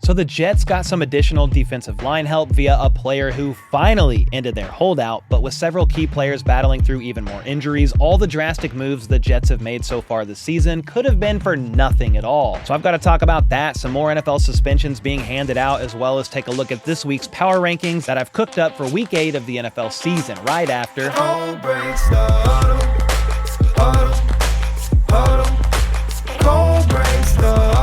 So the Jets got some additional defensive line help via a player who finally ended their holdout, but with several key players battling through even more injuries, all the drastic moves the Jets have made so far this season could have been for nothing at all. So I've got to talk about that, some more NFL suspensions being handed out, as well as take a look at this week's power rankings that I've cooked up for week 8 of the NFL season, right after.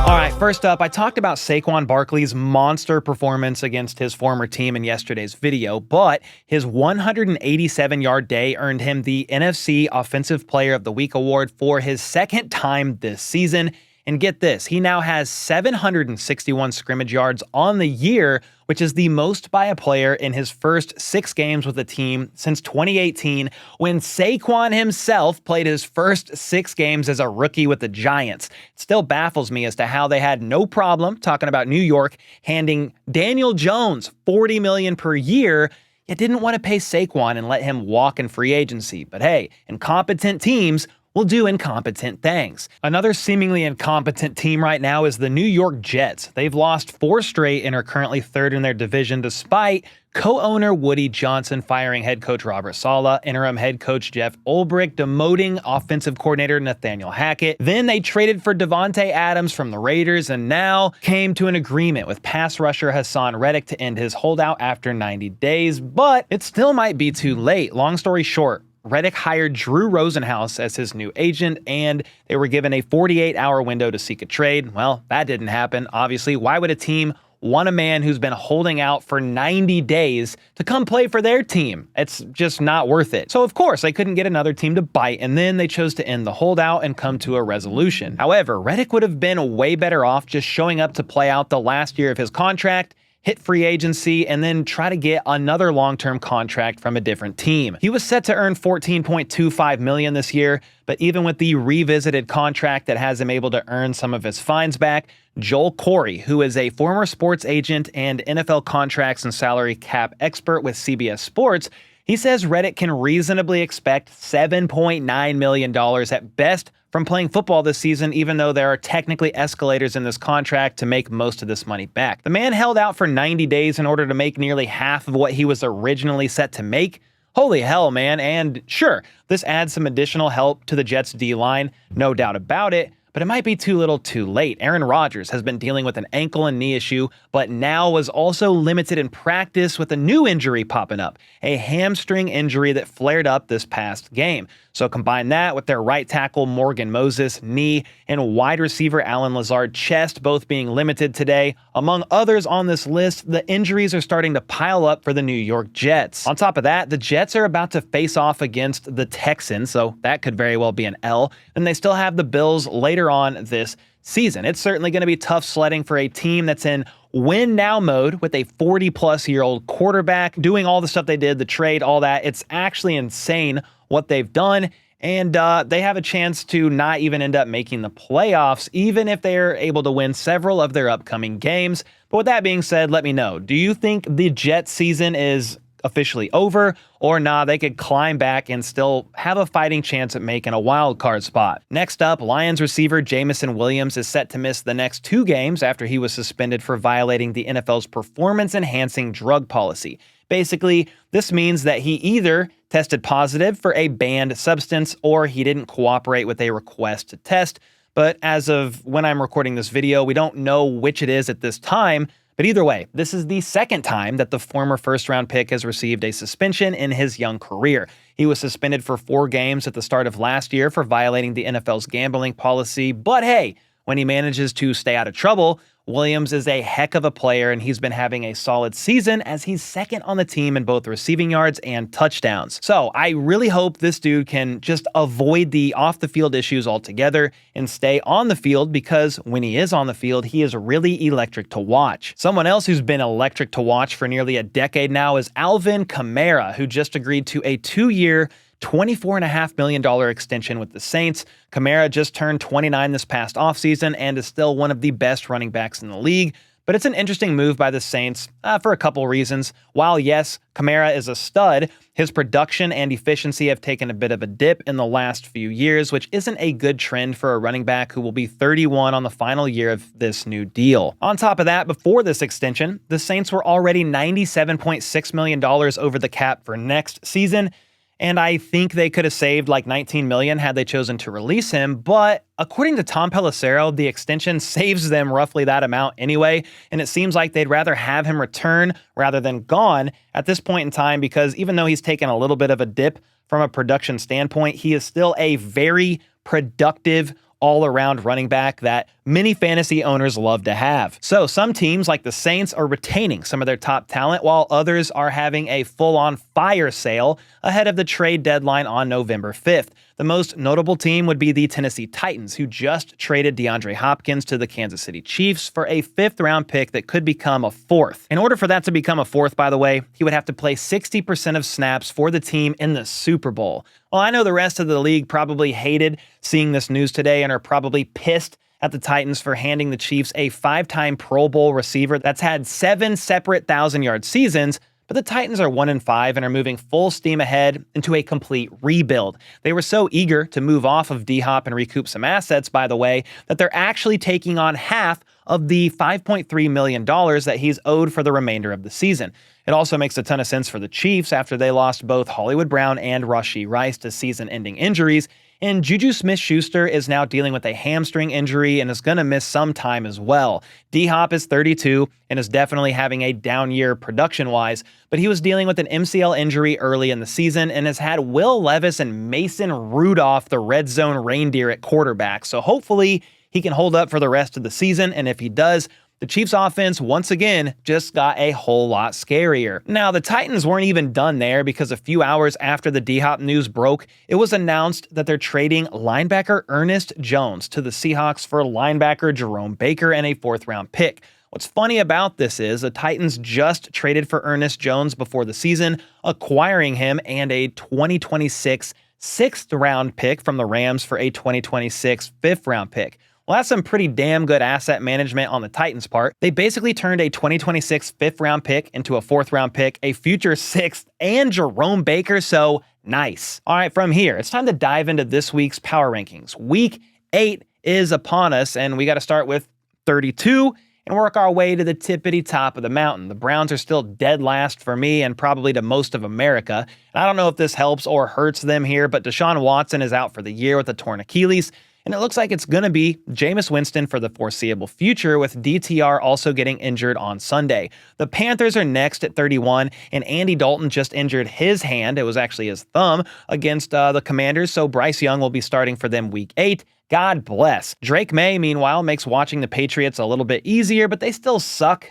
Alright, first up, I talked about Saquon Barkley's monster performance against his former team in yesterday's video, but his 187-yard day earned him the NFC Offensive Player of the Week award for his second time this season. And get this, he now has 761 scrimmage yards on the year, which is the most by a player in his first 6 games with the team since 2018, when Saquon himself played his first 6 games as a rookie with the Giants. It still baffles me as to how they had no problem, talking about New York, handing Daniel Jones $40 million per year, yet didn't want to pay Saquon and let him walk in free agency. But hey, incompetent teams will do incompetent things. Another seemingly incompetent team right now is the New York Jets. They've lost 4 straight and are currently 3rd in their division despite co-owner Woody Johnson firing head coach Robert Saleh, interim head coach Jeff Ulbrich demoting offensive coordinator Nathaniel Hackett. Then they traded for Davante Adams from the Raiders and now came to an agreement with pass rusher Haason Reddick to end his holdout after 90 days, but it still might be too late. Long story short, Reddick hired Drew Rosenhaus as his new agent, and they were given a 48-hour window to seek a trade. Well, that didn't happen, obviously. Why would a team want a man who's been holding out for 90 days to come play for their team? It's just not worth it. So, of course, they couldn't get another team to bite, and then they chose to end the holdout and come to a resolution. However, Reddick would have been way better off just showing up to play out the last year of his contract, hit free agency, and then try to get another long-term contract from a different team. He was set to earn $14.25 million this year, but even with the revisited contract that has him able to earn some of his fines back, Joel Corey, who is a former sports agent and NFL contracts and salary cap expert with CBS Sports, he says Reddick can reasonably expect $7.9 million at best from playing football this season, even though there are technically escalators in this contract to make most of this money back. The man held out for 90 days in order to make nearly half of what he was originally set to make. Holy hell, man. And sure, this adds some additional help to the Jets' D-line, no doubt about it, but it might be too little too late. Aaron Rodgers has been dealing with an ankle and knee issue, but now was also limited in practice with a new injury popping up, a hamstring injury that flared up this past game. So combine that with their right tackle Morgan Moses knee and wide receiver Allen Lazard chest both being limited today. Among others on this list, the injuries are starting to pile up for the New York Jets. On top of that, the Jets are about to face off against the Texans, so that could very well be an L. And they still have the Bills later on this season. It's certainly going to be tough sledding for a team that's in win now mode with a 40-plus-year-old quarterback doing all the stuff they did, the trade, all that. It's actually insane what they've done, and they have a chance to not even end up making the playoffs, even if they're able to win several of their upcoming games. But with that being said, let me know, do you think the Jets season is officially over, or nah, they could climb back and still have a fighting chance at making a wild card spot? Next up, Lions receiver Jameson Williams is set to miss the next 2 games after he was suspended for violating the NFL's performance-enhancing drug policy. Basically, this means that he either tested positive for a banned substance or he didn't cooperate with a request to test. But as of when I'm recording this video, we don't know which it is at this time. But either way, this is the second time that the former first-round pick has received a suspension in his young career. He was suspended for 4 games at the start of last year for violating the NFL's gambling policy. But hey, when he manages to stay out of trouble, Williams is a heck of a player, and he's been having a solid season as he's second on the team in both receiving yards and touchdowns. So I really hope this dude can just avoid the off-the-field issues altogether and stay on the field, because when he is on the field, he is really electric to watch. Someone else who's been electric to watch for nearly a decade now is Alvin Kamara, who just agreed to a 2-year, $24.5 million extension with the Saints. Kamara just turned 29 this past offseason and is still one of the best running backs in the league. But it's an interesting move by the Saints for a couple reasons. While, yes, Kamara is a stud, his production and efficiency have taken a bit of a dip in the last few years, which isn't a good trend for a running back who will be 31 on the final year of this new deal. On top of that, before this extension, the Saints were already $97.6 million over the cap for next season, and I think they could have saved like $19 million had they chosen to release him, but according to Tom Pelissero, the extension saves them roughly that amount anyway, and it seems like they'd rather have him return rather than gone at this point in time, because even though he's taken a little bit of a dip from a production standpoint, he is still a very productive all-around running back that many fantasy owners love to have. So some teams like the Saints are retaining some of their top talent, while others are having a full-on fire sale ahead of the trade deadline on November 5th. The most notable team would be the Tennessee Titans, who just traded DeAndre Hopkins to the Kansas City Chiefs for a 5th-round pick that could become a 4th. In order for that to become a 4th, by the way, he would have to play 60% of snaps for the team in the Super Bowl. Well, I know the rest of the league probably hated seeing this news today and are probably pissed at the Titans for handing the Chiefs a 5-time Pro Bowl receiver that's had 7 separate 1,000-yard seasons. But the Titans are 1-5 and are moving full steam ahead into a complete rebuild. They were so eager to move off of D-Hop and recoup some assets, by the way, that they're actually taking on half of the $5.3 million that he's owed for the remainder of the season. It also makes a ton of sense for the Chiefs after they lost both Hollywood Brown and Rashee Rice to season-ending injuries, and Juju Smith-Schuster is now dealing with a hamstring injury and is going to miss some time as well. D-Hop is 32 and is definitely having a down year production-wise, but he was dealing with an MCL injury early in the season and has had Will Levis and Mason Rudolph, the red zone reindeer, at quarterback. So hopefully he can hold up for the rest of the season, and if he does, the Chiefs offense, once again, just got a whole lot scarier. Now, the Titans weren't even done there, because a few hours after the D-Hop news broke, it was announced that they're trading linebacker Ernest Jones to the Seahawks for linebacker Jerome Baker and a 4th-round pick. What's funny about this is the Titans just traded for Ernest Jones before the season, acquiring him and a 2026 6th-round pick from the Rams for a 2026 5th-round pick. Well, that's some pretty damn good asset management on the Titans' part. They basically turned a 2026 5th-round pick into a 4th-round pick, a future 6th, and Jerome Baker, so nice. All right, from here, it's time to dive into this week's power rankings. Week 8 is upon us, and we got to start with 32 and work our way to the tippity top of the mountain. The Browns are still dead last for me and probably to most of America. And I don't know if this helps or hurts them here, but Deshaun Watson is out for the year with a torn Achilles, and it looks like it's going to be Jameis Winston for the foreseeable future, with DTR also getting injured on Sunday. The Panthers are next at 31, and Andy Dalton just injured his hand, it was actually his thumb, against the Commanders, so Bryce Young will be starting for them Week 8. God bless. Drake May, meanwhile, makes watching the Patriots a little bit easier, but they still suck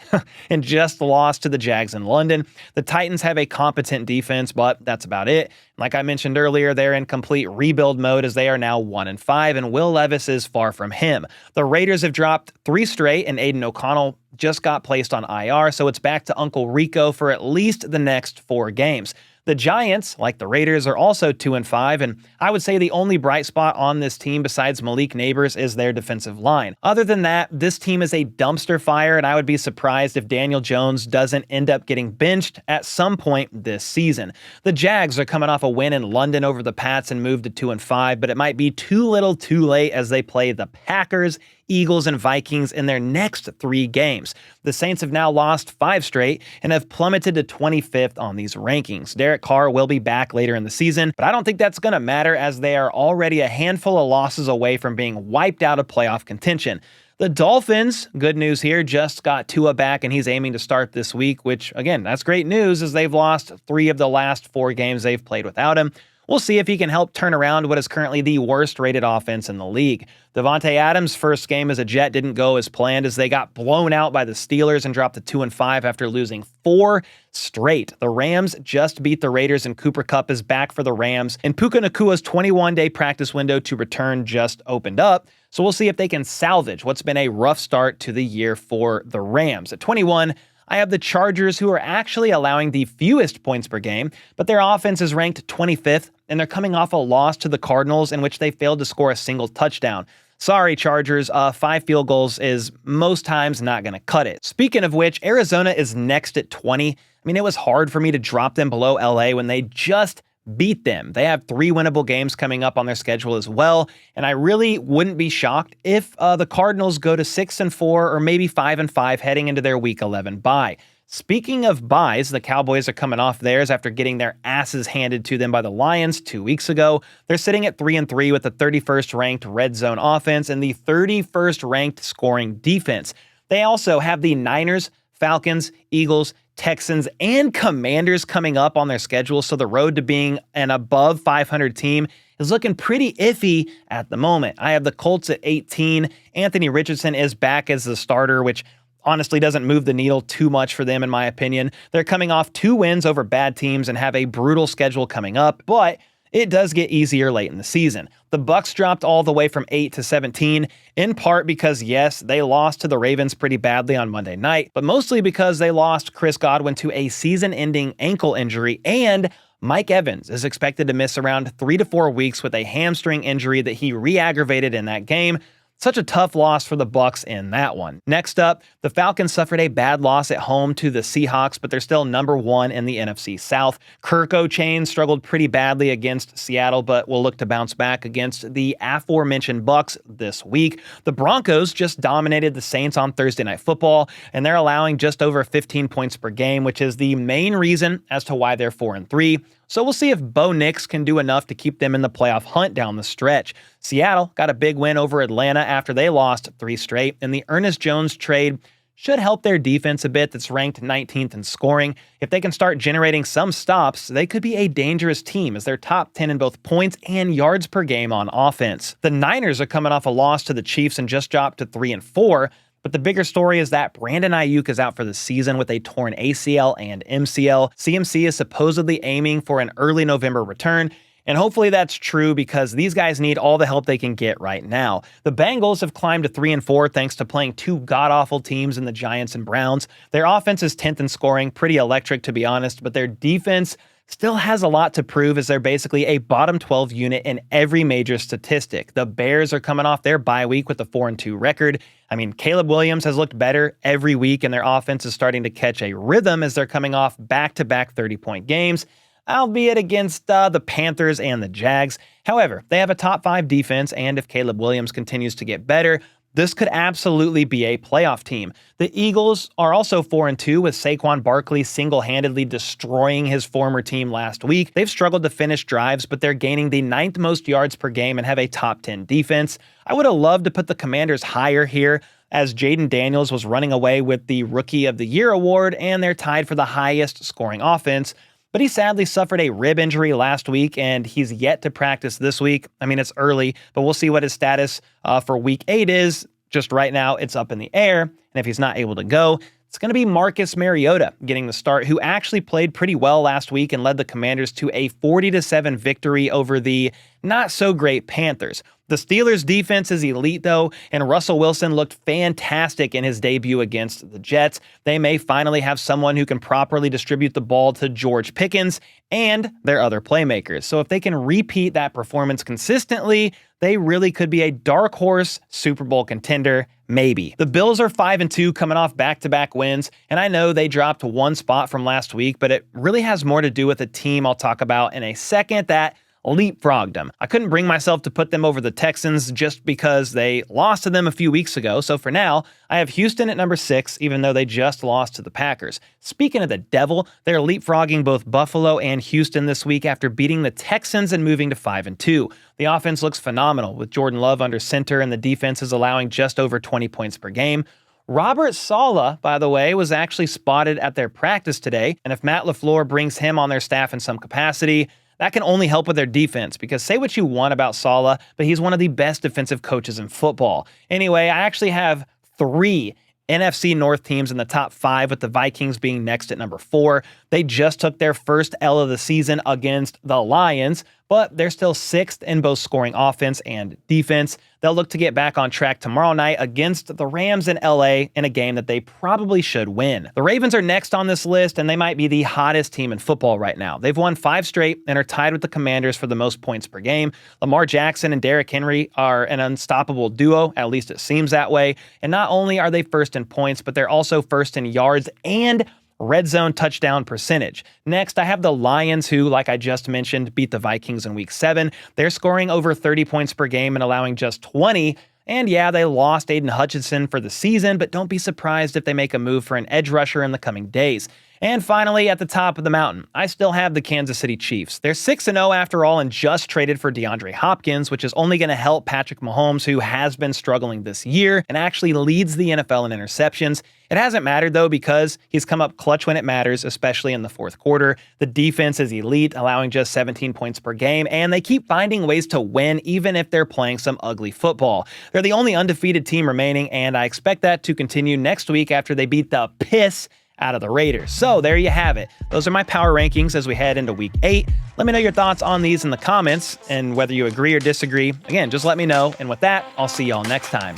and just lost to the Jags in London. The Titans have a competent defense, but that's about it. Like I mentioned earlier, they're in complete rebuild mode as they are now 1-5, and Will Levis is far from him. The Raiders have dropped 3 straight, and Aiden O'Connell just got placed on IR, so it's back to Uncle Rico for at least the next 4 games. The Giants, like the Raiders, are also 2-5, and I would say the only bright spot on this team besides Malik Neighbors is their defensive line. Other than that, this team is a dumpster fire, and I would be surprised if Daniel Jones doesn't end up getting benched at some point this season. The Jags are coming off a win in London over the Pats and moved to 2-5, but it might be too little too late as they play the Packers, Eagles, and Vikings in their next 3 games. The Saints have now lost 5 straight and have plummeted to 25th on these rankings. Derek Carr will be back later in the season, but I don't think that's going to matter as they are already a handful of losses away from being wiped out of playoff contention. The Dolphins, good news here, just got Tua back and he's aiming to start this week, which, again, that's great news as they've lost 3 of the last 4 games they've played without him. We'll see if he can help turn around what is currently the worst-rated offense in the league. Devontae Adams' first game as a Jet didn't go as planned as they got blown out by the Steelers and dropped to 2-5 after losing 4 straight. The Rams just beat the Raiders, and Cooper Kupp is back for the Rams, and Puka Nakua's 21-day practice window to return just opened up, so we'll see if they can salvage what's been a rough start to the year for the Rams. At 21, I have the Chargers, who are actually allowing the fewest points per game, but their offense is ranked 25th, and they're coming off a loss to the Cardinals in which they failed to score a single touchdown. Sorry, Chargers, 5 field goals is most times not going to cut it. Speaking of which, Arizona is next at 20. I mean, it was hard for me to drop them below LA when they just beat them. They have 3 winnable games coming up on their schedule as well, and I really wouldn't be shocked if the Cardinals go to 6-4 or maybe 5-5 heading into their Week 11 bye. Speaking of byes, the Cowboys are coming off theirs after getting their asses handed to them by the Lions 2 weeks ago. They're sitting at 3-3 with the 31st ranked red zone offense and the 31st ranked scoring defense. They also have the Niners, Falcons, Eagles, Texans, and Commanders coming up on their schedule, so the road to being an above 500 team is looking pretty iffy at the moment. I have the Colts at 18. Anthony Richardson is back as the starter, which honestly doesn't move the needle too much for them, in my opinion. They're coming off 2 wins over bad teams and have a brutal schedule coming up, but it does get easier late in the season. The Bucs dropped all the way from 8 to 17, in part because, yes, they lost to the Ravens pretty badly on Monday night, but mostly because they lost Chris Godwin to a season-ending ankle injury, and Mike Evans is expected to miss around 3 to 4 weeks with a hamstring injury that he re-aggravated in that game. Such a tough loss for the Bucs in that one. Next up, the Falcons suffered a bad loss at home to the Seahawks, but they're still number 1 in the NFC South. Kirk O'Chain struggled pretty badly against Seattle, but will look to bounce back against the aforementioned Bucs this week. The Broncos just dominated the Saints on Thursday Night Football, and they're allowing just over 15 points per game, which is the main reason as to why they're 4-3. So we'll see if Bo Nix can do enough to keep them in the playoff hunt down the stretch. Seattle got a big win over Atlanta after they lost 3 straight, and the Ernest Jones trade should help their defense a bit that's ranked 19th in scoring. If they can start generating some stops, they could be a dangerous team as they're top 10 in both points and yards per game on offense. The Niners are coming off a loss to the Chiefs and just dropped to 3-4. But the bigger story is that Brandon Ayuk is out for the season with a torn ACL and MCL. CMC is supposedly aiming for an early November return, and hopefully that's true because these guys need all the help they can get right now. The Bengals have climbed to 3-4 thanks to playing 2 god-awful teams in the Giants and Browns. Their offense is 10th in scoring, pretty electric to be honest, but their defense still has a lot to prove as they're basically a bottom 12 unit in every major statistic. The Bears are coming off their bye week with a 4-2 record. I mean, Caleb Williams has looked better every week, and their offense is starting to catch a rhythm as they're coming off back-to-back 30-point games, albeit against the Panthers and the Jags. However, they have a top 5 defense, and if Caleb Williams continues to get better, this could absolutely be a playoff team. The Eagles are also 4-2 with Saquon Barkley single-handedly destroying his former team last week. They've struggled to finish drives, but they're gaining the 9th most yards per game and have a top 10 defense. I would have loved to put the Commanders higher here as Jaden Daniels was running away with the Rookie of the Year award and they're tied for the highest scoring offense. But he sadly suffered a rib injury last week, and he's yet to practice this week. I mean, it's early, but we'll see what his status for Week 8 is. Just right now, it's up in the air, and if he's not able to go, it's going to be Marcus Mariota getting the start, who actually played pretty well last week and led the Commanders to a 40-7 victory over the not-so-great Panthers. The Steelers' defense is elite, though, and Russell Wilson looked fantastic in his debut against the Jets. They may finally have someone who can properly distribute the ball to George Pickens and their other playmakers. So if they can repeat that performance consistently, they really could be a dark horse Super Bowl contender, maybe. The Bills are 5-2 coming off back-to-back wins, and I know they dropped 1 spot from last week, but it really has more to do with a team I'll talk about in a second that leapfrogged them. I couldn't bring myself to put them over the Texans just because they lost to them a few weeks ago, so for now, I have Houston at number 6, even though they just lost to the Packers. Speaking of the devil, they're leapfrogging both Buffalo and Houston this week after beating the Texans and moving to 5-2. The offense looks phenomenal with Jordan Love under center, and the defense is allowing just over 20 points per game. Robert Saleh, by the way, was actually spotted at their practice today, and if Matt LaFleur brings him on their staff in some capacity, that can only help with their defense, because say what you want about Saleh, but he's one of the best defensive coaches in football. Anyway, I actually have 3 NFC North teams in the top 5, with the Vikings being next at number 4. They just took their first L of the season against the Lions, but they're still 6th in both scoring offense and defense. They'll look to get back on track tomorrow night against the Rams in LA in a game that they probably should win. The Ravens are next on this list, and they might be the hottest team in football right now. They've won 5 straight and are tied with the Commanders for the most points per game. Lamar Jackson and Derrick Henry are an unstoppable duo, at least it seems that way. And not only are they first in points, but they're also first in yards and red zone touchdown percentage. Next, I have the Lions, who, like I just mentioned, beat the Vikings in Week 7. They're scoring over 30 points per game and allowing just 20. And yeah, they lost Aiden Hutchinson for the season, but don't be surprised if they make a move for an edge rusher in the coming days. And finally, at the top of the mountain, I still have the Kansas City Chiefs. They're 6-0 after all and just traded for DeAndre Hopkins, which is only going to help Patrick Mahomes, who has been struggling this year and actually leads the NFL in interceptions. It hasn't mattered, though, because he's come up clutch when it matters, especially in the fourth quarter. The defense is elite, allowing just 17 points per game, and they keep finding ways to win even if they're playing some ugly football. They're the only undefeated team remaining, and I expect that to continue next week after they beat the piss out of the Raiders. So there you have it. Those are my power rankings as we head into Week 8. Let me know your thoughts on these in the comments, and whether you agree or disagree. Again, just let me know. And with that, I'll see y'all next time.